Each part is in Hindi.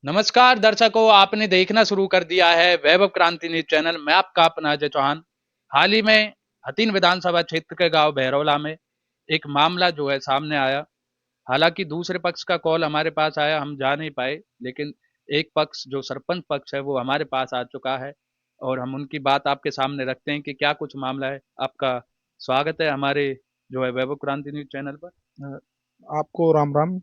नमस्कार दर्शकों, आपने देखना शुरू कर दिया है वैभव क्रांति न्यूज चैनल। मैं आपका अपना अजय चौहान। हाल ही में हथीन विधानसभा क्षेत्र के गांव बहरौला में एक मामला जो है सामने आया। हालांकि दूसरे पक्ष का कॉल हमारे पास आया, हम जा नहीं पाए, लेकिन एक पक्ष जो सरपंच पक्ष है वो हमारे पास आ चुका है और हम उनकी बात आपके सामने रखते हैं कि क्या कुछ मामला है। आपका स्वागत है हमारे जो है वैभव क्रांति न्यूज चैनल पर। अ, आपको राम राम।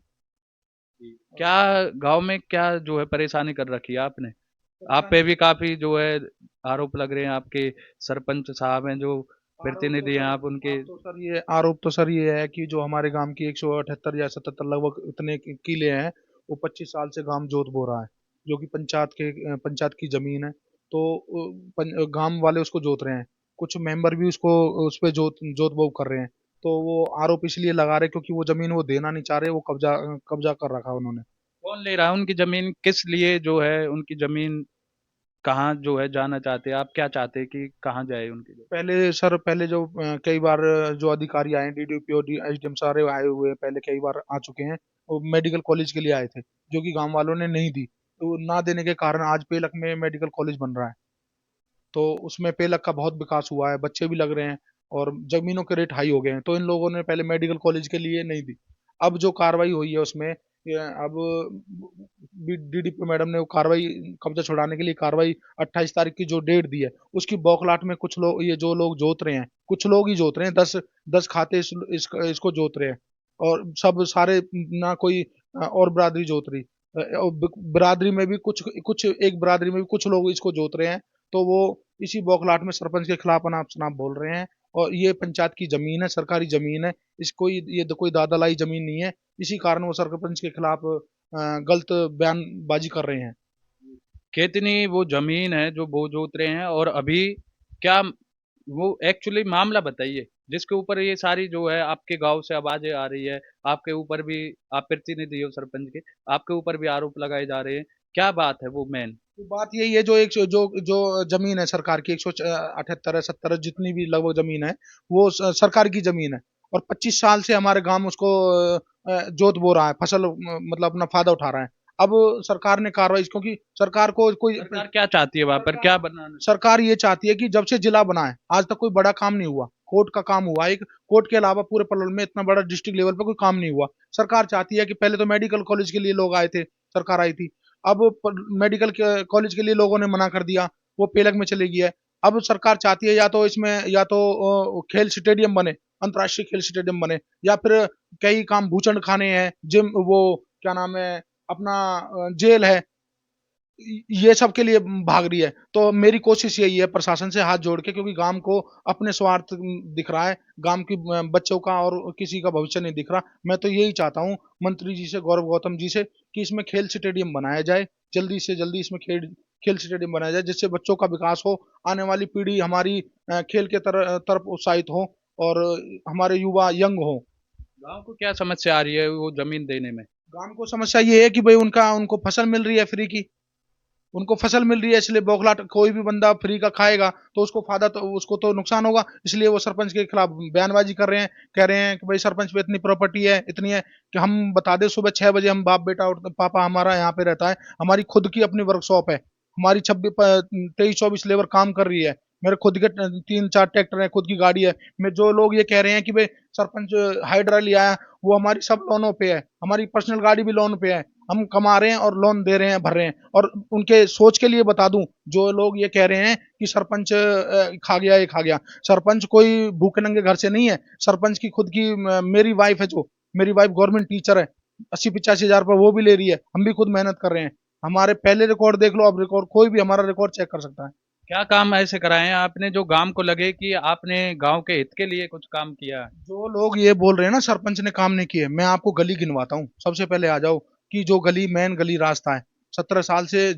क्या गांव में क्या जो है परेशानी कर रखी है आपने? आप पे परेशानी भी काफी जो है आरोप लग रहे हैं, आपके सरपंच साहब हैं जो आरोप तो प्रतिनिधि हैं सर आप उनके। आरोप तो सर ये है कि जो हमारे गांव की 178 या 77 लगभग इतने किले हैं, वो 25 साल से गांव जोत बो रहा है, जो कि पंचायत की जमीन है। तो गांव वाले उसको जोत रहे हैं। कुछ मेंबर भी उसको उस पे जोत बो कर रहे हैं। तो वो आरोप इसलिए लगा रहे क्योंकि वो जमीन वो देना नहीं चाह रहे, वो कब्जा कब्जा कर रखा है उन्होंने। कौन ले रहा है उनकी जमीन? किस लिए जो है उनकी जमीन? कहाँ जो है जाना चाहते हैं? आप क्या चाहते हैं कि कहाँ जाए उनकी जमीन? पहले जो कई बार जो अधिकारी आए, डीडीपीओ एसडीएम सारे आए हुए हैं, पहले कई बार आ चुके हैं। वो मेडिकल कॉलेज के लिए आए थे, जो कि गांव वालों ने नहीं दी। तो ना देने के कारण आज पेलक में मेडिकल कॉलेज बन रहा है। तो उसमें पेलक का बहुत विकास हुआ है, बच्चे भी लग रहे हैं और जमीनों के रेट हाई हो गए हैं। तो इन लोगों ने पहले मेडिकल कॉलेज के लिए नहीं दी। अब जो कार्रवाई हुई है उसमें अब डीडीपी मैडम ने वो कार्रवाई, कब्जा छुड़ाने के लिए कार्रवाई 28 तारीख की जो डेट दी है, उसकी बौखलाहट में कुछ लोग, ये जो लोग जोत रहे हैं, कुछ लोग ही जोत रहे हैं, 10 खाते इसको जोत रहे हैं। और सब सारे, ना कोई और बिरादरी जोत रही। और बिरादरी में भी कुछ कुछ एक बिरादरी में भी कुछ लोग इसको जोत रहे हैं। तो वो इसी बौखलाहट में सरपंच के खिलाफ अनाप शनाप बोल रहे हैं। और ये पंचायत की जमीन है, सरकारी जमीन है। इसको ये कोई दादा लाई जमीन नहीं है। इसी कारण वो सरपंच के खिलाफ गलत बयानबाजी कर रहे हैं। कितनी वो जमीन है जो वो जोत रहे हैं? और अभी क्या वो एक्चुअली मामला बताइए जिसके ऊपर ये सारी जो है आपके गांव से आवाजें आ रही है। आपके ऊपर भी, आप प्रतिनिधि हो सरपंच के, आपके ऊपर भी आरोप लगाए जा रहे हैं। क्या बात है वो मेन? तो बात यही है, जो जमीन है सरकार की, 178 है 70 जितनी भी लगभग जमीन है, वो सरकार की जमीन है। और 25 साल से हमारे गांव में उसको जोत बो रहा है, फसल मतलब अपना फायदा उठा रहा है। अब सरकार ने कार्रवाई, क्योंकि सरकार को कोई सरकार क्या चाहती है वहां पर, सरकार क्या बनाना? सरकार ये चाहती है कि जब से जिला बना है आज तक कोई बड़ा काम नहीं हुआ। कोर्ट का काम हुआ एक, कोर्ट के अलावा पूरे पलवल में इतना बड़ा डिस्ट्रिक्ट लेवल पे कोई काम नहीं हुआ। सरकार चाहती है कि पहले तो मेडिकल कॉलेज के लिए लोग आए थे, सरकार आई थी। अब मेडिकल कॉलेज के लिए लोगों ने मना कर दिया, वो पेलक में चले गया है। अब सरकार चाहती है या तो इसमें, या तो खेल स्टेडियम बने, अंतर्राष्ट्रीय खेल स्टेडियम बने, या फिर कई काम भूचंड खाने हैं, जिम, वो क्या नाम है अपना, जेल है, ये सब के लिए भाग रही है। तो मेरी कोशिश यही है प्रशासन से हाथ जोड़ के, क्योंकि गांव को अपने स्वार्थ दिख रहा है, गांव की बच्चों का और किसी का भविष्य नहीं दिख रहा। मैं तो यही चाहता हूँ मंत्री जी से, गौरव गौतम जी से, कि इसमें खेल स्टेडियम बनाया जाए, जल्दी से जल्दी इसमें खेल खेल स्टेडियम बनाया जाए, जिससे बच्चों का विकास हो, आने वाली पीढ़ी हमारी खेल के तरफ उत्साहित हो, और हमारे युवा यंग हो। गांव को क्या समस्या आ रही है वो जमीन देने में? गांव को समस्या ये है कि भाई उनको फसल मिल रही है फ्री की, उनको फसल मिल रही है, इसलिए बौखलाहट, कोई भी बंदा फ्री का खाएगा तो उसको फायदा, तो उसको तो नुकसान होगा। इसलिए वो सरपंच के खिलाफ बयानबाजी कर रहे हैं, कह रहे हैं कि भाई सरपंच पे इतनी प्रॉपर्टी है, इतनी है, कि हम बता दें सुबह 6 बजे हम बाप बेटा पापा हमारा यहाँ पे रहता है, हमारी खुद की अपनी वर्कशॉप है, हमारी 26 23 24 लेबर काम कर रही है, मेरे खुद के 3 4 ट्रैक्टर है, खुद की गाड़ी है। मैं जो लोग ये कह रहे हैं कि भाई सरपंच हाइड्रा लिया है, वो हमारी सब लोनों पे है, हमारी पर्सनल गाड़ी भी लोन पे है, हम कमा रहे हैं और लोन दे रहे हैं, भर रहे हैं। और उनके सोच के लिए बता दूं, जो लोग ये कह रहे हैं कि सरपंच खा गया, ये खा गया, सरपंच कोई भूखे नंगे घर से नहीं है। सरपंच की खुद की मेरी वाइफ है, जो मेरी वाइफ गवर्नमेंट टीचर है, 80 85 हजार रुपये वो भी ले रही है, हम भी खुद मेहनत कर रहे हैं। हमारे पहले रिकॉर्ड देख लो, अब रिकॉर्ड कोई भी हमारा रिकॉर्ड चेक कर सकता है। क्या काम ऐसे कराए हैं आपने जो गांव को लगे कि आपने गांव के हित के लिए कुछ काम किया है? जो लोग ये बोल रहे हैं ना सरपंच ने काम नहीं किए, मैं आपको गली गिनवाता हूँ। सबसे पहले आ जाओ कि जो गली, मेन गली रास्ता है, 17 साल से,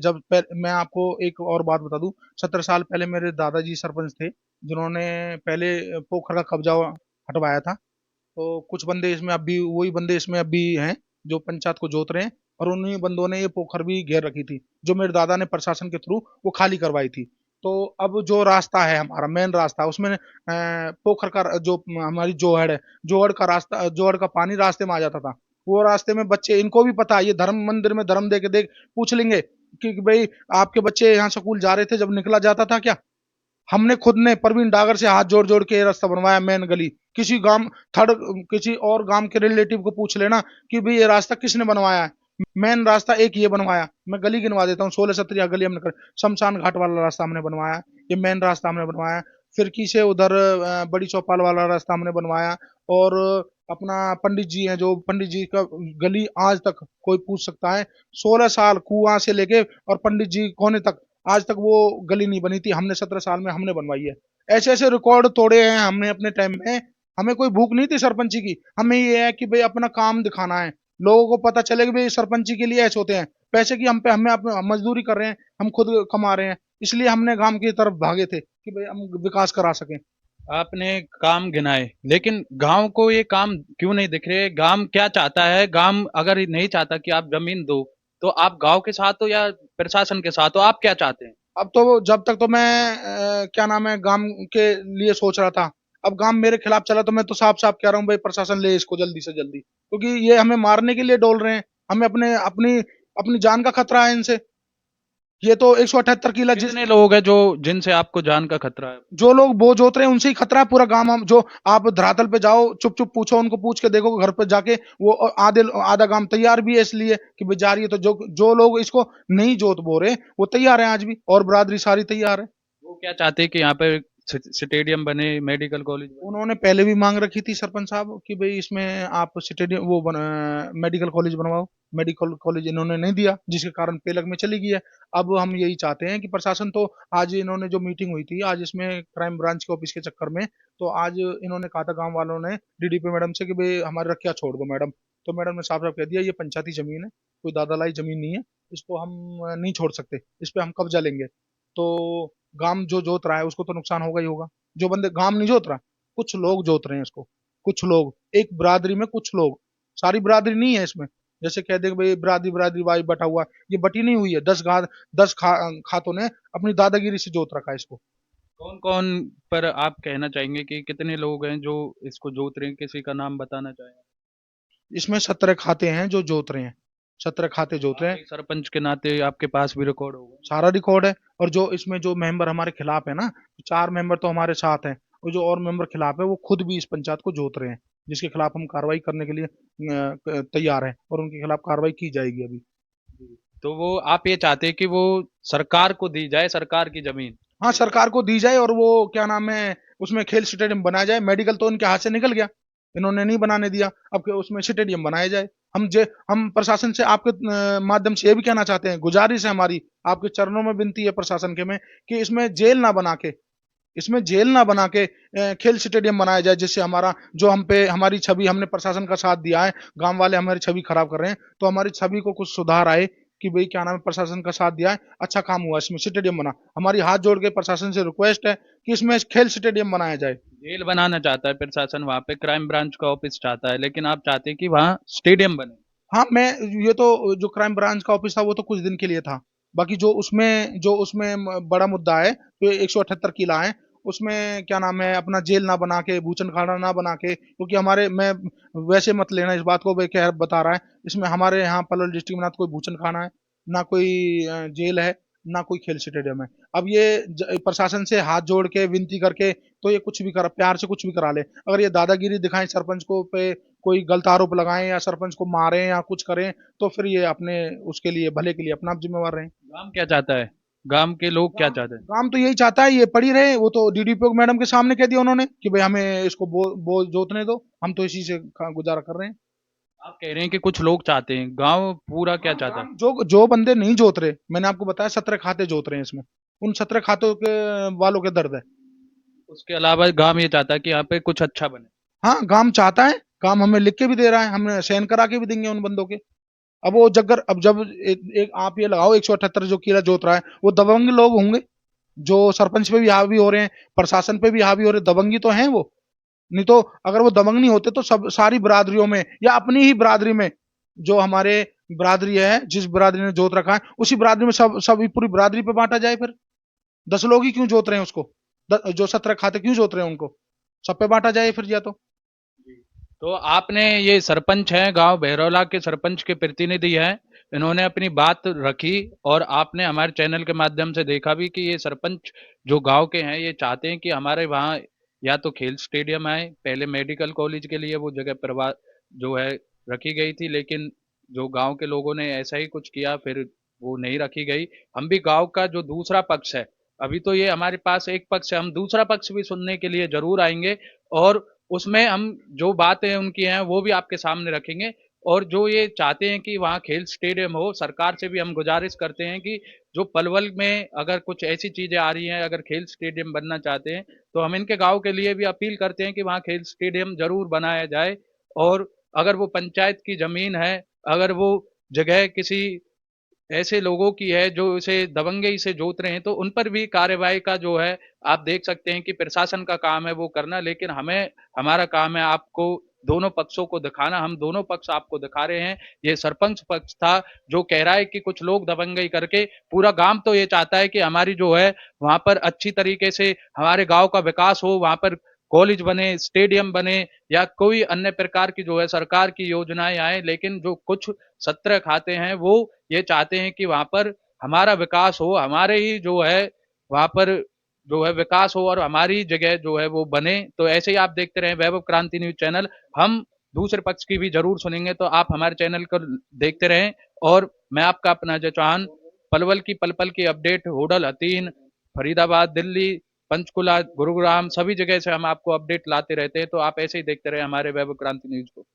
मैं आपको एक और बात बता दूं, 17 साल पहले मेरे दादाजी सरपंच थे, जिन्होंने पहले पोखर का कब्जा हटवाया था। तो कुछ बंदे इसमें अब भी, वही बंदे इसमें अब भी हैं, जो पंचायत को जोत रहे हैं। और उन्हीं बंदों ने ये पोखर भी घेर रखी थी, जो मेरे दादा ने प्रशासन के थ्रू वो खाली करवाई थी। तो अब जो रास्ता है हमारा, मेन रास्ता, उसमें पोखर का जो हमारी जोहड़ है, जोहड़ का रास्ता, जोहड़ का पानी रास्ते में आ जाता था, वो रास्ते में बच्चे, इनको भी पता है, ये धर्म मंदिर में धर्म दे के देख पूछ लेंगे कि भाई आपके बच्चे यहाँ स्कूल जा रहे थे जब निकला जाता था क्या? हमने खुद ने प्रवीण डागर से हाथ जोड़ जोड़ के ये रास्ता बनवाया, मेन गली। किसी गांव थर्ड किसी और गांव के रिलेटिव को पूछ लेना कि भाई ये रास्ता किसने बनवाया है, मेन रास्ता एक ये बनवाया। मैं गली गिनवा देता हूँ, 16-17 गली हमने कर, शमशान घाट वाला रास्ता हमने बनवाया, ये मेन रास्ता हमने बनवाया। फिरकी से उधर बड़ी चौपाल वाला रास्ता हमने बनवाया। और अपना पंडित जी है, जो पंडित जी का गली आज तक कोई पूछ सकता है, 16 साल कुआं से लेके और पंडित जी कोने तक आज तक वो गली नहीं बनी थी, हमने 17 साल में हमने बनवाई है। ऐसे ऐसे रिकॉर्ड तोड़े हैं हमने अपने टाइम में। हमें कोई भूख नहीं थी सरपंची की, हमें ये है कि भाई अपना काम दिखाना है, लोगों को पता चले कि भाई सरपंची के लिए ऐसे होते हैं, पैसे की हम पे हमें मजदूरी कर रहे हैं, हम खुद कमा रहे हैं, इसलिए हमने गांव की तरफ भागे थे कि भाई हम विकास करा सकें। आपने काम गिनाए, लेकिन गांव को ये काम क्यों नहीं दिख रहे? गांव क्या चाहता है? गांव अगर नहीं चाहता कि आप जमीन दो, तो आप गांव के साथ हो या प्रशासन के साथ हो? आप क्या चाहते हैं? अब तो जब तक तो मैं क्या नाम है गांव के लिए सोच रहा था, अब गांव मेरे खिलाफ चला तो मैं तो साफ साफ कह रहा हूँ भाई प्रशासन ले इसको जल्दी से जल्दी, क्योंकि ये हमें मारने के लिए डोल रहे हैं। हमें अपने अपनी अपनी जान का खतरा है इनसे। ये तो 178 किला जिस कितने लोग हैं जो जिनसे आपको जान का खतरा है? जो लोग बोझ जोत रहे हैं उनसे ही खतरा है पूरा गांव। हम जो आप धरातल पे जाओ, चुप चुप पूछो, उनको पूछ के देखो घर पे जाके, वो आधा गांव तैयार भी है इसलिए कि भाई जा रही है, तो जो जो लोग इसको नहीं जोत बो रहे वो तैयार है आज भी, और बरादरी सारी तैयार है। वो क्या चाहते हैं कि यहाँ पे स्टेडियम बने, मेडिकल कॉलेज बने? उन्होंने पहले भी मांग रखी थी सरपंच साहब कि भाई इसमें आप स्टेडियम मेडिकल कॉलेज बनवाओ, मेडिकल कॉलेज इन्होंने नहीं दिया, जिसके कारण पेलक में चली गई है। अब हम यही चाहते हैं कि प्रशासन तो, आज इन्होंने जो मीटिंग हुई थी आज इसमें क्राइम ब्रांच के ऑफिस के चक्कर में, तो आज इन्होंने कहा था गांव वालों ने डीडीपी मैडम से कि भाई हमारे रखिया छोड़ दो मैडम। तो मैडम ने साफ साफ कह दिया ये पंचायती जमीन है, कोई दादालाई जमीन नहीं है, इसको हम नहीं छोड़ सकते, इस पे हम कब्जा लेंगे। तो गांव जो जोत रहा है उसको तो नुकसान होगा ही होगा। जो बंदे गांव नहीं जोत रहा, कुछ लोग जोत रहे हैं इसको, कुछ लोग एक बिरादरी में, कुछ लोग, सारी बिरादरी नहीं है इसमें। जैसे कह दे भाई बिरादरी बिरादरी वाई बटा हुआ, ये बटी नहीं हुई है। 10 खातों ने अपनी दादागिरी से जोत रखा है इसको। कौन कौन पर आप कहना चाहेंगे कि कितने लोग हैं जो इसको जोत रहे हैं? किसी का नाम बताना चाहेंगे? इसमें 17 खाते हैं जो जोत रहे हैं, 17 खाते जोत रहे आप हैं। एक सरपंच के नाते आपके पास भी रिकॉर्ड होगा। सारा रिकॉर्ड है। और जो इसमें जो मेंबर हमारे खिलाफ है ना, 4 मेंबर तो हमारे साथ हैं, और जो और मेंबर खिलाफ है वो खुद भी इस पंचायत को जोत रहे हैं, जिसके खिलाफ हम कार्रवाई करने के लिए तैयार हैं, और उनके खिलाफ कार्रवाई की जाएगी अभी। तो वो आप ये चाहते हैं कि वो सरकार को दी जाए, सरकार की जमीन? हाँ, सरकार को दी जाए, और वो क्या नाम है उसमें खेल स्टेडियम बनाया जाए। मेडिकल तो इनके हाथ से निकल गया, इन्होंने नहीं बनाने दिया, अब उसमें स्टेडियम बनाया जाए। हम प्रशासन से आपके माध्यम से ये भी कहना चाहते हैं, गुजारिश है हमारी, आपके चरणों में विनती है प्रशासन के में, कि इसमें जेल ना बना के, इसमें जेल ना बना के खेल स्टेडियम बनाया जाए, जिससे हमारा जो हम पे हमारी छवि, हमने प्रशासन का साथ दिया है, गांव वाले हमारी छवि खराब कर रहे हैं, तो हमारी छवि को कुछ सुधार आए कि भाई क्या नाम है प्रशासन का साथ दिया है, अच्छा काम हुआ, इसमें स्टेडियम बना। हमारी हाथ जोड़ के प्रशासन से रिक्वेस्ट है कि इसमें खेल स्टेडियम बनाया जाए। जेल बनाना चाहता है प्रशासन, वहां पे क्राइम ब्रांच का ऑफिस चाहता है, लेकिन आप चाहते हैं कि वहाँ स्टेडियम बने। हाँ, मैं ये तो जो क्राइम ब्रांच का ऑफिस था वो तो कुछ दिन के लिए था, बाकी जो उसमें बड़ा मुद्दा है, तो 178 किला है, उसमें क्या नाम है अपना जेल ना बना के, बूचन खाना ना बना के, क्योंकि हमारे मैं वैसे मत लेना इस बात को, भाई क्या बता रहा है, इसमें हमारे यहाँ पलवल डिस्ट्रिक्ट में ना तो कोई बूचन खाना है, ना कोई जेल है, ना कोई खेल स्टेडियम है। अब ये प्रशासन से हाथ जोड़ के विनती करके तो ये कुछ भी कर, प्यार से कुछ भी करा ले। अगर ये दादागिरी दिखाएं सरपंच को पे, कोई गलत आरोप लगाएं या सरपंच को मारें या कुछ करें, तो फिर ये अपने उसके लिए भले के लिए अपना आप जिम्मेवार रहें। गांव क्या चाहता है? गांव के लोग क्या काम चाहते हैं? काम तो यही चाहता है, ये पड़ी रहे। वो तो डीडीपीओ मैडम के सामने कह दिया उन्होंने कि भाई हमें इसको बो जोतने दो, हम तो इसी से गुजारा कर रहे हैं। आप कह रहे हैं कि कुछ लोग चाहते हैं, गांव पूरा क्या हाँ, चाहता है? जो जो बंदे नहीं जोत रहे, मैंने आपको बताया 17 खाते जोत रहे हैं इसमें, उन 17 खातों के वालों के दर्द है। उसके अलावा गांव ये चाहता है कि यहाँ पे कुछ अच्छा बने। हाँ, काम चाहता है, काम हमें लिख के भी दे रहा है, हमें साइन करा के भी देंगे उन बंदों के। अब वो जगह, अब जब एक आप ये लगाओ 178 जो किला जोत रहा है वो दबंग लोग होंगे, जो सरपंच पे भी हावी हो रहे हैं, प्रशासन पे भी हावी हो रहे हैं, दबंगी तो हैं वो। नहीं तो अगर वो दबंग नहीं होते तो सब सारी बिरादरियों में या अपनी ही बिरादरी में, जो हमारे बिरादरी है, जिस बिरादरी ने जोत रखा है उसी बिरादरी में सब सब पूरी बिरादरी पे बांटा जाए। फिर 10 लोग ही क्यों जोत रहे हैं उसको, जो 17 खाते क्यों जोत रहे हैं उनको, सब पे बांटा जाए फिर, या तो। तो आपने ये सरपंच हैं गांव बहरौला के सरपंच के प्रतिनिधि हैं, इन्होंने अपनी बात रखी और आपने हमारे चैनल के माध्यम से देखा भी कि ये सरपंच जो गांव के हैं ये चाहते हैं कि हमारे वहाँ या तो खेल स्टेडियम आए। पहले मेडिकल कॉलेज के लिए वो जगह परवा जो है रखी गई थी, लेकिन जो गांव के लोगों ने ऐसा ही कुछ किया, फिर वो नहीं रखी गई। हम भी गांव का जो दूसरा पक्ष है, अभी तो ये हमारे पास एक पक्ष है, हम दूसरा पक्ष भी सुनने के लिए जरूर आएंगे और उसमें हम जो बातें उनकी हैं वो भी आपके सामने रखेंगे। और जो ये चाहते हैं कि वहाँ खेल स्टेडियम हो, सरकार से भी हम गुजारिश करते हैं कि जो पलवल में अगर कुछ ऐसी चीजें आ रही हैं, अगर खेल स्टेडियम बनना चाहते हैं तो हम इनके गांव के लिए भी अपील करते हैं कि वहाँ खेल स्टेडियम जरूर बनाया जाए। और अगर वो पंचायत की जमीन है, अगर वो जगह किसी ऐसे लोगों की है जो इसे दबंगई से जोत रहे हैं, तो उन पर भी कार्यवाही का जो है आप देख सकते हैं कि प्रशासन का काम है वो करना, लेकिन हमें हमारा काम है आपको दोनों पक्षों को दिखाना। हम दोनों पक्ष आपको दिखा रहे हैं। ये सरपंच पक्ष था जो कह रहा है कि कुछ लोग दबंगई करके, पूरा गांव तो ये चाहता है कि हमारी जो है वहां पर अच्छी तरीके से हमारे गांव का विकास हो, वहां पर कॉलेज बने, स्टेडियम बने या कोई अन्य प्रकार की जो है सरकार की योजनाएं आए, लेकिन जो कुछ सत्र खाते हैं वो ये चाहते हैं कि वहां पर हमारा विकास हो, हमारे ही जो है वहां पर जो है विकास हो और हमारी जगह जो है वो बने। तो ऐसे ही आप देखते रहे वैभव क्रांति न्यूज चैनल। हम दूसरे पक्ष की भी जरूर सुनेंगे, तो आप हमारे चैनल को देखते रहें। और मैं आपका अपना अजय चौहान, पलवल की पल पल की अपडेट, होडल, हतीन, फरीदाबाद, दिल्ली, पंचकुला, गुरुग्राम, सभी जगह से हम आपको अपडेट लाते रहते हैं। तो आप ऐसे ही देखते रहे हमारे वैभव क्रांति न्यूज को।